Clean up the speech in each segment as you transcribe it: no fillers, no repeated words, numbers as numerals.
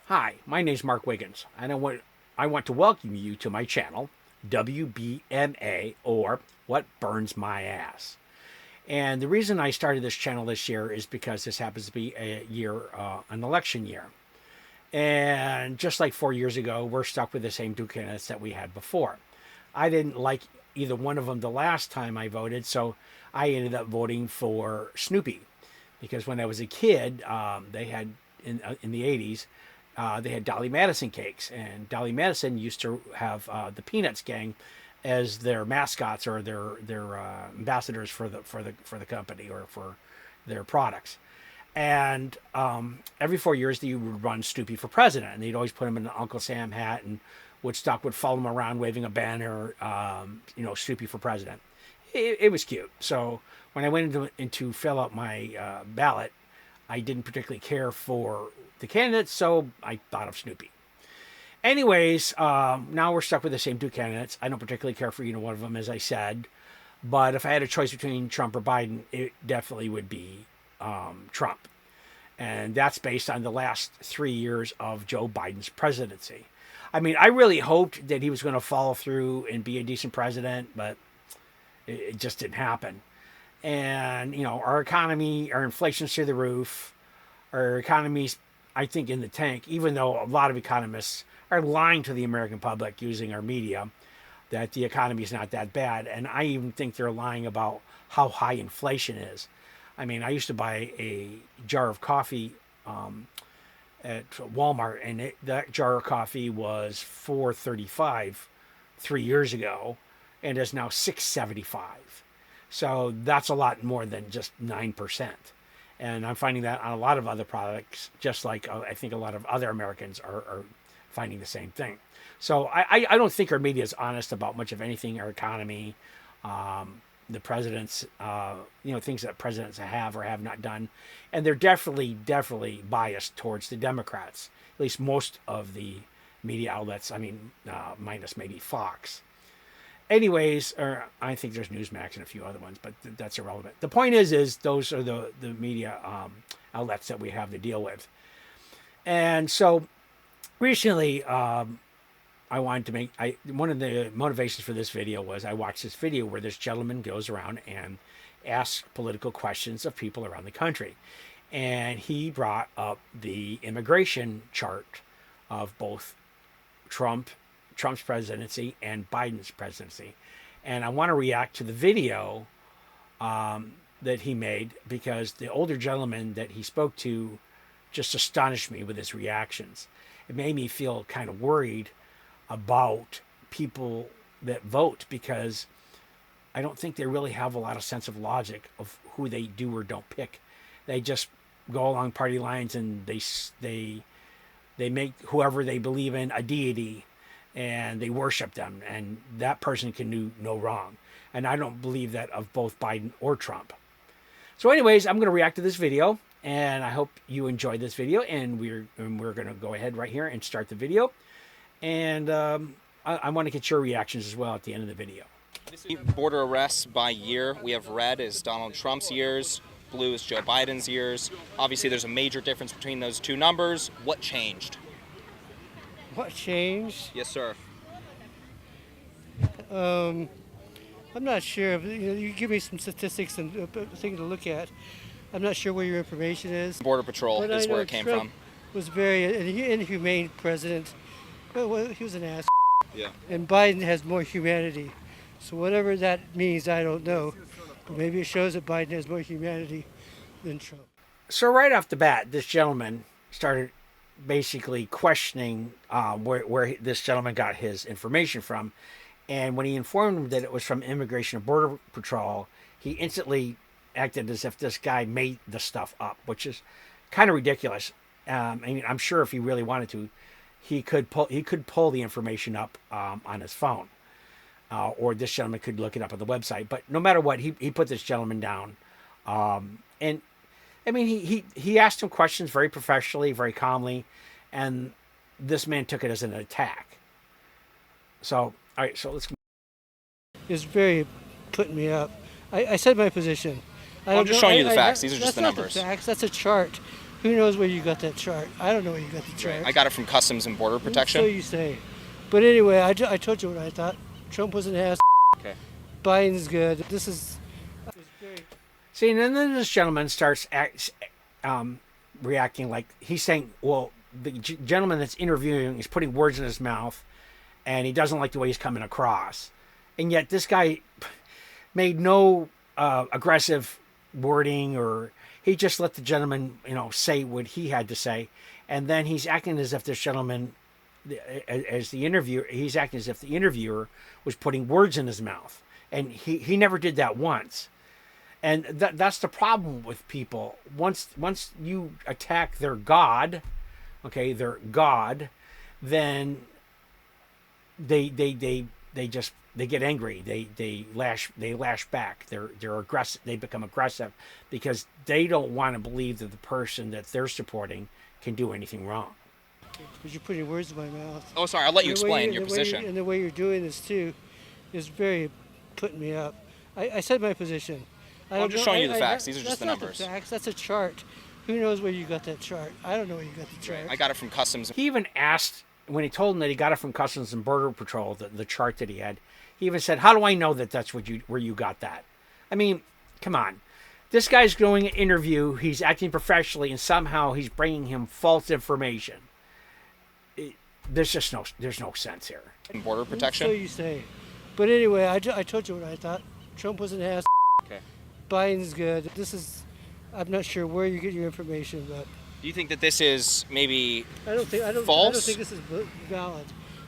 Hi, my name is Mark Wiggins, and I want to welcome you to my channel, WBMA, or What Burns My Ass. And the reason I started this channel this year is because this happens to be an election year. And just like 4 years ago, we're stuck with the same two candidates that we had before. I didn't like either one of them the last time I voted, so I ended up voting for Snoopy because when I was a kid, they had in the 80s, they had Dolly Madison cakes, and Dolly Madison used to have the Peanuts gang as their mascots or their ambassadors for the company or for their products. And every 4 years, they would run Snoopy for president, and they'd always put him in an Uncle Sam hat, and Woodstock would follow him around waving a banner, Snoopy for president. It was cute. So when I went into fill out my ballot, I didn't particularly care for the candidates, so I thought of Snoopy. Anyways, now we're stuck with the same two candidates. I don't particularly care for either one of them, as I said. But if I had a choice between Trump or Biden, it definitely would be Trump. And that's based on the last 3 years of Joe Biden's presidency. I mean, I really hoped that he was going to follow through and be a decent president, but it just didn't happen. And, our economy, our inflation's through the roof. Our economy's, I think, in the tank, even though a lot of economists are lying to the American public using our media that the economy is not that bad. And I even think they're lying about how high inflation is. I mean, I used to buy a jar of coffee at Walmart, and that jar of coffee was $4.35 3 years ago, and is now $6.75. So that's a lot more than just 9%. And I'm finding that on a lot of other products, just like I think a lot of other Americans are finding the same thing. So I don't think our media is honest about much of anything, our economy, the president's, things that presidents have or have not done. And they're definitely biased towards the Democrats, at least most of the media outlets. I mean, minus maybe Fox. Anyways, or I think there's Newsmax and a few other ones, but that's irrelevant. The point is those are the media outlets that we have to deal with. And so recently, I wanted to one of the motivations for this video was I watched this video where this gentleman goes around and asks political questions of people around the country. And he brought up the immigration chart of both Trump's presidency and Biden's presidency. And I want to react to the video that he made because the older gentleman that he spoke to just astonished me with his reactions. It made me feel kind of worried about people that vote because I don't think they really have a lot of sense of logic of who they do or don't pick. They just go along party lines and they make whoever they believe in a deity and they worship them, and that person can do no wrong. And I don't believe that of both Biden or Trump. So anyways, I'm going to react to this video, and I hope you enjoyed this video, and we're going to go ahead right here and start the video. And I want to get your reactions as well at the end of the video. Border arrests by year. We have red is Donald Trump's years, blue is Joe Biden's years. Obviously, there's a major difference between those two numbers. What changed? What changed? Yes, sir. I'm not sure. You give me some statistics and things to look at. I'm not sure where your information is. Border Patrol But is I know where it came Trump from. was very inhumane president. Well, he was an ass. Yeah. And Biden has more humanity. So whatever that means, I don't know. But maybe it shows that Biden has more humanity than Trump. So right off the bat, this gentleman started basically questioning where this gentleman got his information from. And when he informed him that it was from Immigration and Border Patrol, he instantly acted as if this guy made the stuff up, which is kind of ridiculous. I mean, I'm sure if he really wanted to, he could pull the information up on his phone, or this gentleman could look it up on the website. But no matter what, he put this gentleman down, and I mean, he asked him questions very professionally, very calmly, and this man took it as an attack. So, all right, so let's. It's very putting me up. I said my position. I'm just showing you the facts. These are just the That's not numbers. the facts. That's a chart. Who knows where you got that chart? I don't know where you got the chart. I got it from Customs and Border Protection. So you say. But anyway, I told you what I thought. Trump was an ass. Okay. Biden's good. This is great. See, and then this gentleman starts reacting like he's saying, well, the gentleman that's interviewing is putting words in his mouth and he doesn't like the way he's coming across. And yet this guy made no aggressive wording, or he just let the gentleman, say what he had to say. And then he's acting as if this gentleman, he's acting as if the interviewer was putting words in his mouth. And he never did that once. And that's the problem with people. Once you attack their God, their God, then they get angry. They lash back. They're aggressive. They become aggressive because they don't want to believe that the person that they're supporting can do anything wrong. Because you're putting words in my mouth. Oh, sorry. I'll let you explain your position. And the way you're doing this too is very putting me up. I said my position. I'm just showing you the facts. These are just the numbers. That's not the facts. That's a chart. Who knows where you got that chart? I don't know where you got the chart. I got it from Customs. He even asked, when he told him that he got it from Customs and Border Patrol, the chart that he had, he even said, how do I know that that's where you got that? I mean, come on. This guy's doing an interview. He's acting professionally, and somehow he's bringing him false information. There's no sense here. Border Protection? So you say. But anyway, I told you what I thought. Trump was an ass. Okay. Biden's good. I'm not sure where you get your information, but Do you think that this is maybe false? I don't think this is valid.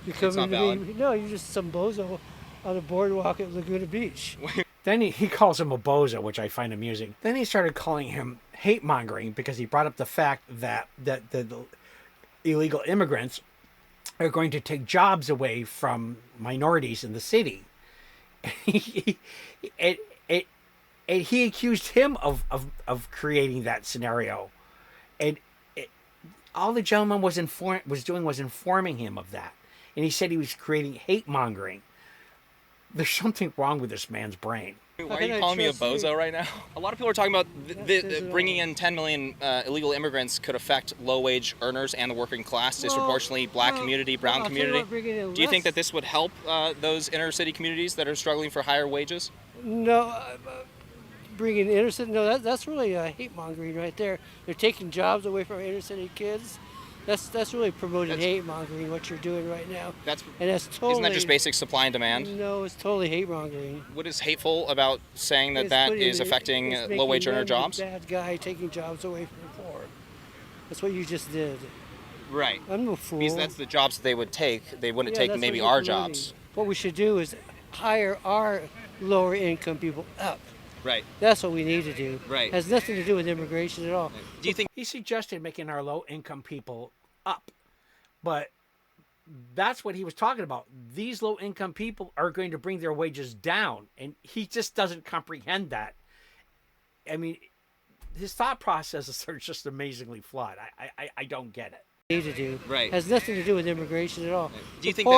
It's not valid? No, you're just some bozo on a boardwalk at Laguna Beach. Then he calls him a bozo, which I find amusing. Then he started calling him hate mongering because he brought up the fact that the illegal immigrants are going to take jobs away from minorities in the city. And he accused him of creating that scenario. And all the gentleman was doing was informing him of that. And he said he was creating hate mongering. There's something wrong with this man's brain. Why are you calling me a bozo right now? A lot of people are talking about bringing in 10 million illegal immigrants could affect low-wage earners and the working class, disproportionately black community, brown community. Do you think that this would help those inner-city communities that are struggling for higher wages? No, bringing inner city. No, that's really hate mongering right there. They're taking jobs away from inner city kids. That's really promoting hate mongering. What you're doing right now. That's totally. Isn't that just basic supply and demand? No, it's totally hate mongering. What is hateful about saying that is affecting low-wage earner jobs? Bad guy taking jobs away from the poor. That's what you just did. Right. I'm no fool. Because that's the jobs that they would take. They wouldn't take maybe our jobs. What we should do is hire our lower income people up. Right. That's what we need to do. Right. Has nothing to do with immigration at all. Do you think he suggested making our low income people up? But that's what he was talking about. These low income people are going to bring their wages down, and he just doesn't comprehend that. I mean, his thought processes are just amazingly flawed. I don't get it. Need to do. Right. Has nothing to do with immigration at all. Do you think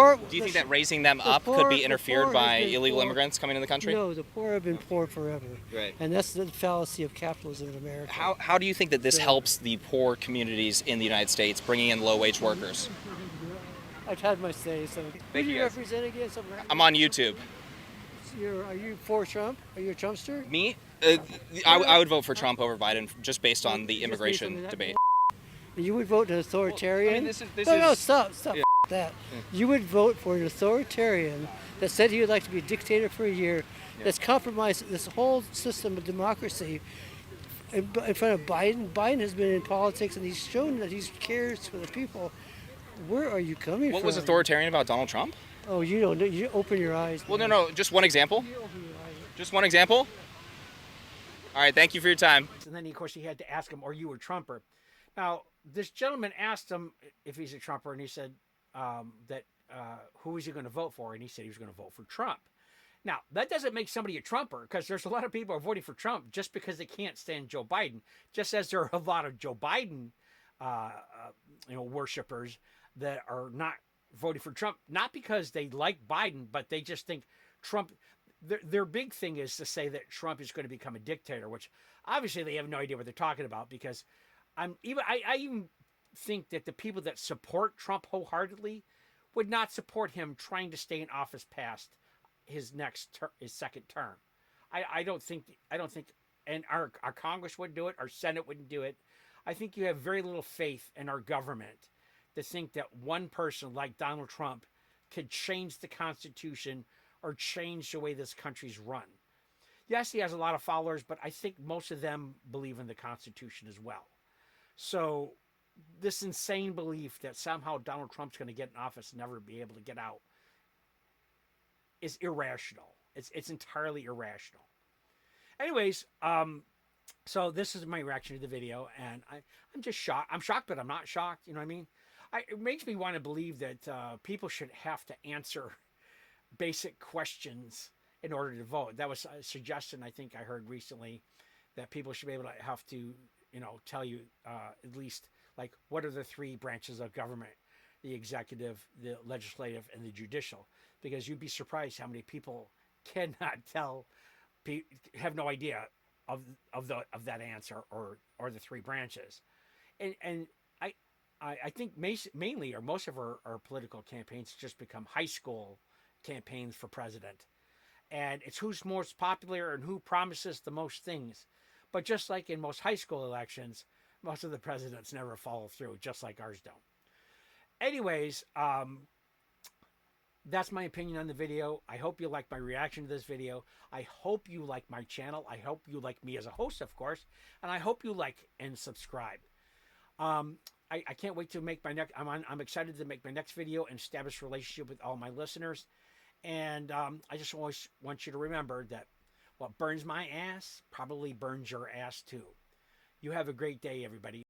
that raising them up could be interfered by illegal immigrants coming into the country? No, the poor have been poor forever. Right. And that's the fallacy of capitalism in America. How do you think that this helps the poor communities in the United States, bringing in low-wage workers? I've had my say. So, who do you represent again? I'm on YouTube. Are you for Trump? Are you a Trumpster? Me? I would vote for Trump over Biden just based on the immigration debate. You would vote an authoritarian? Well, no, stop. Yeah. That. Yeah. You would vote for an authoritarian that said he would like to be a dictator for a year, that's compromised this whole system of democracy in front of Biden. Biden has been in politics and he's shown that he cares for the people. Where are you coming from? What was authoritarian about Donald Trump? Oh, you don't know. You open your eyes. Well, no. Just one example. You open your eyes. Just one example? All right, thank you for your time. And then, of course, he had to ask him, are you a Trumper? Now, this gentleman asked him if he's a Trumper, and he said who is he going to vote for? And he said he was going to vote for Trump. Now, that doesn't make somebody a Trumper, because there's a lot of people who are voting for Trump just because they can't stand Joe Biden, just as there are a lot of Joe Biden worshipers that are not voting for Trump, not because they like Biden, but they just think Trump, their big thing is to say that Trump is going to become a dictator, which obviously they have no idea what they're talking about, because I even think that the people that support Trump wholeheartedly would not support him trying to stay in office past his second term. I don't think and our Congress wouldn't do it, our Senate wouldn't do it. I think you have very little faith in our government to think that one person like Donald Trump could change the Constitution or change the way this country's run. Yes, he has a lot of followers, but I think most of them believe in the Constitution as well. So this insane belief that somehow Donald Trump's going to get in office and never be able to get out is irrational. It's entirely irrational. Anyways, so this is my reaction to the video, and I'm just shocked. I'm shocked, but I'm not shocked. You know what I mean? It makes me want to believe that people should have to answer basic questions in order to vote. That was a suggestion I think I heard recently, that people should be able to have to, tell you at least, like, what are the three branches of government: the executive, the legislative, and the judicial. Because you'd be surprised how many people cannot have no idea of that answer or the three branches. And I think mainly, or most of our political campaigns just become high school campaigns for president. And it's who's most popular and who promises the most things. But just like in most high school elections, most of the presidents never follow through, just like ours don't. Anyways, that's my opinion on the video. I hope you like my reaction to this video. I hope you like my channel. I hope you like me as a host, of course. And I hope you like and subscribe. I can't wait to make my next. I'm excited to make my next video and establish a relationship with all my listeners. And I just always want you to remember that what burns my ass probably burns your ass too. You have a great day, everybody.